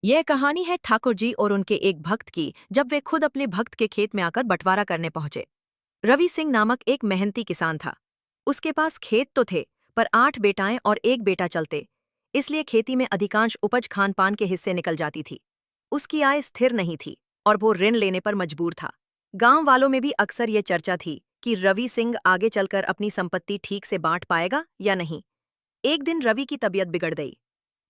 यह कहानी है ठाकुर जी और उनके एक भक्त की, जब वे खुद अपने भक्त के खेत में आकर बंटवारा करने पहुंचे। रवि सिंह नामक एक मेहनती किसान था। उसके पास खेत तो थे, पर 8 बेटाएं और एक बेटा चलते, इसलिए खेती में अधिकांश उपज खान पान के हिस्से निकल जाती थी। उसकी आय स्थिर नहीं थी और वो ऋण लेने पर मजबूर था। गांव वालों में भी अक्सर ये चर्चा थी कि रवि सिंह आगे चलकर अपनी संपत्ति ठीक से बांट पाएगा या नहीं। एक दिन रवि की तबीयत बिगड़ गई।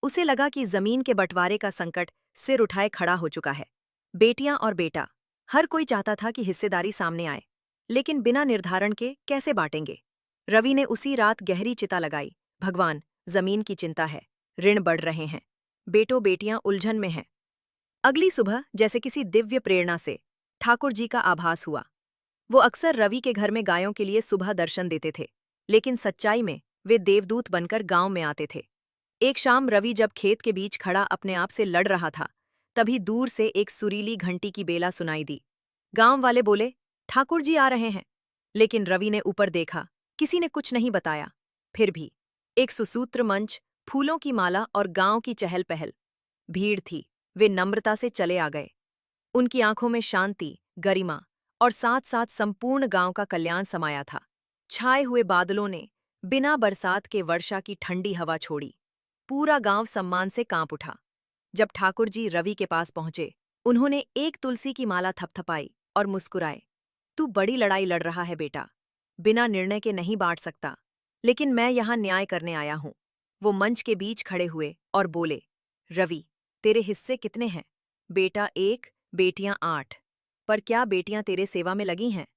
उसे लगा कि जमीन के बंटवारे का संकट सिर उठाए खड़ा हो चुका है। बेटियां और बेटा, हर कोई चाहता था कि हिस्सेदारी सामने आए, लेकिन बिना निर्धारण के कैसे बांटेंगे। रवि ने उसी रात गहरी चिता लगाई। भगवान, जमीन की चिंता है, ऋण बढ़ रहे हैं, बेटों बेटियां उलझन में हैं। अगली सुबह जैसे किसी दिव्य प्रेरणा से ठाकुर जी का आभास हुआ। वो अक्सर रवि के घर में गायों के लिए सुबह दर्शन देते थे, लेकिन सच्चाई में वे देवदूत बनकर गांव में आते थे। एक शाम रवि जब खेत के बीच खड़ा अपने आप से लड़ रहा था, तभी दूर से एक सुरीली घंटी की बेला सुनाई दी। गांव वाले बोले, ठाकुर जी आ रहे हैं। लेकिन रवि ने ऊपर देखा, किसी ने कुछ नहीं बताया। फिर भी एक सुसूत्र मंच, फूलों की माला और गांव की चहल पहल। भीड़ थी, वे नम्रता से चले आ गए। उनकी आंखों में शांति, गरिमा और साथ साथ संपूर्ण गांव का कल्याण समाया था। छाए हुए बादलों ने बिना बरसात के वर्षा की ठंडी हवा छोड़ी। पूरा गांव सम्मान से कांप उठा। जब ठाकुर जी रवि के पास पहुंचे, उन्होंने एक तुलसी की माला थपथपाई और मुस्कुराए। तू बड़ी लड़ाई लड़ रहा है बेटा, बिना निर्णय के नहीं बांट सकता, लेकिन मैं यहां न्याय करने आया हूं। वो मंच के बीच खड़े हुए और बोले, रवि, तेरे हिस्से कितने हैं? बेटा 1, बेटियां 8। पर क्या बेटियां तेरे सेवा में लगी हैं?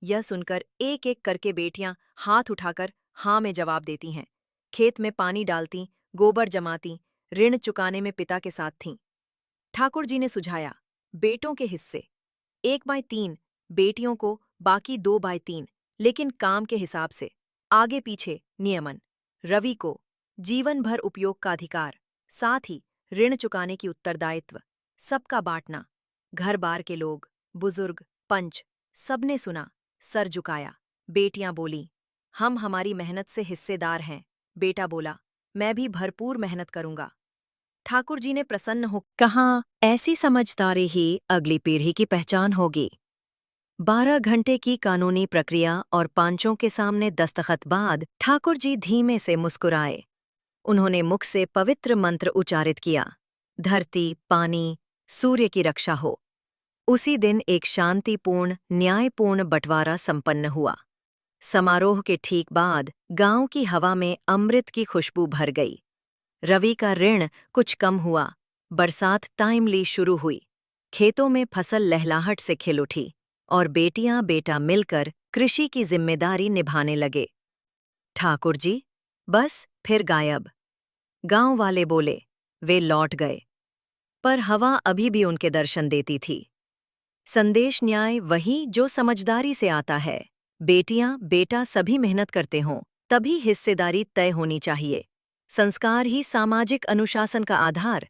यह सुनकर एक एक करके बेटियां हाथ उठाकर हाँ में जवाब देती हैं। खेत में पानी डालती, गोबर जमाती, ऋण चुकाने में पिता के साथ थीं। ठाकुर जी ने सुझाया, बेटों के हिस्से 1/3, बेटियों को बाकी 2/3, लेकिन काम के हिसाब से, आगे पीछे नियमन। रवि को जीवन भर उपयोग का अधिकार, साथ ही ऋण चुकाने की उत्तरदायित्व। सबका बांटना। घर बार के लोग, बुजुर्ग, पंच, सबने सुना, सर झुकाया। बेटियां बोलीं, हम हमारी मेहनत से हिस्सेदार हैं। बेटा बोला, मैं भी भरपूर मेहनत करूंगा। ठाकुर जी ने प्रसन्न हो कहा, ऐसी समझदारी ही अगली पीढ़ी की पहचान होगी। 12 घंटे की कानूनी प्रक्रिया और पांचों के सामने दस्तखत बाद ठाकुर जी धीमे से मुस्कुराए। उन्होंने मुख से पवित्र मंत्र उच्चारित किया, धरती, पानी, सूर्य की रक्षा हो। उसी दिन एक शांतिपूर्ण, न्यायपूर्ण बंटवारा संपन्न हुआ। समारोह के ठीक बाद गांव की हवा में अमृत की खुशबू भर गई। रवि का ऋण कुछ कम हुआ, बरसात टाइमली शुरू हुई, खेतों में फसल लहलाहट से खिल उठी और बेटियां बेटा मिलकर कृषि की जिम्मेदारी निभाने लगे। ठाकुर जी बस फिर गायब। गांव वाले बोले, वे लौट गए, पर हवा अभी भी उनके दर्शन देती थी। संदेश न्याय वही जो समझदारी से आता है। बेटियां बेटा सभी मेहनत करते हों, तभी हिस्सेदारी तय होनी चाहिए। संस्कार ही सामाजिक अनुशासन का आधार।